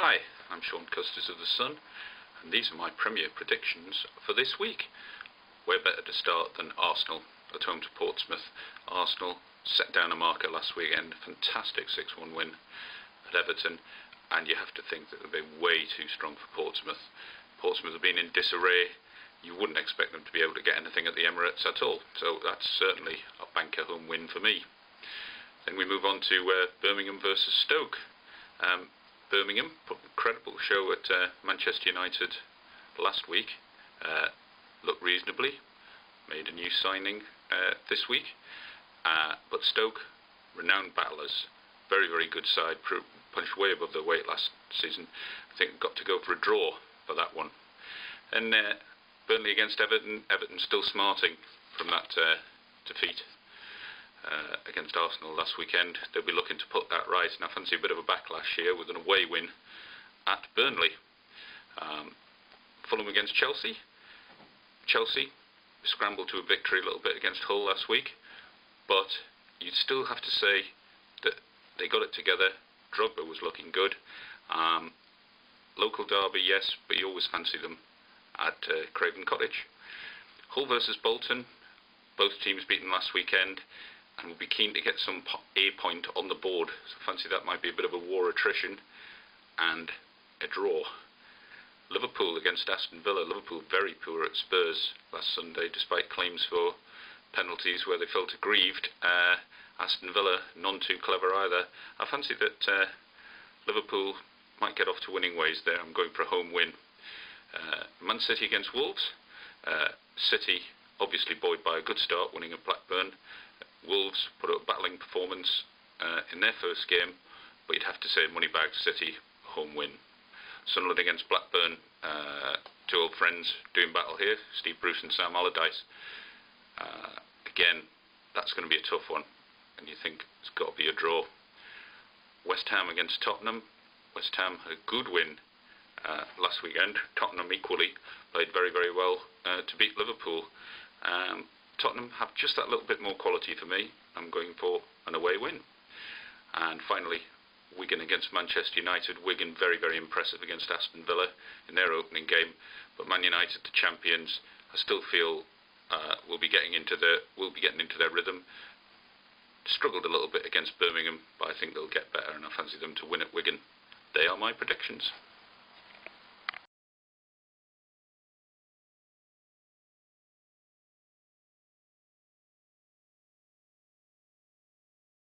Hi, I'm Shaun Custis of The Sun, and these are my Premier predictions for this week. Where better to start than Arsenal at home to Portsmouth. Arsenal set down a marker last weekend, fantastic 6-1 win at Everton, and you have to think that they'll be way too strong for Portsmouth. Portsmouth have been in disarray. You wouldn't expect them to be able to get anything at the Emirates at all, so that's certainly a banker home win for me. Then we move on to Birmingham versus Stoke. Birmingham put an incredible show at Manchester United last week. Looked reasonably, made a new signing this week. But Stoke, renowned battlers, very, very good side, punched way above their weight last season. I think got to go for a draw for that one. And Burnley against Everton. Everton still smarting from that defeat against Arsenal last weekend. They'll be looking to put that right, and I fancy a bit of a backlash here with an away win at Burnley. Fulham against Chelsea. Chelsea scrambled to a victory a little bit against Hull last week, but you'd still have to say that they got it together. Drogba was looking good. Local derby, yes, but you always fancy them at Craven Cottage. Hull versus Bolton. Both teams beaten last weekend, and will be keen to get some A point on the board. So I fancy that might be a bit of a war attrition and a draw. Liverpool against Aston Villa. Liverpool very poor at Spurs last Sunday, despite claims for penalties where they felt aggrieved. Aston Villa none too clever either. I fancy that Liverpool might get off to winning ways there. I'm going for a home win. Man City against Wolves. City obviously buoyed by a good start, winning at Blackburn. Wolves put up a battling performance in their first game, but you'd have to say Moneybag City home win. Sunderland against Blackburn, two old friends doing battle here, Steve Bruce and Sam Allardyce. Again, that's going to be a tough one, and you think it's got to be a draw. West Ham against Tottenham. West Ham had a good win last weekend. Tottenham equally played very, very well to beat Liverpool. Tottenham have just that little bit more quality for me. I'm going for an away win. And finally, Wigan against Manchester United. Wigan very, very impressive against Aston Villa in their opening game, but Man United, the champions, I still feel will be getting into their rhythm. Struggled a little bit against Birmingham, but I think they'll get better, and I fancy them to win at Wigan. They are my predictions.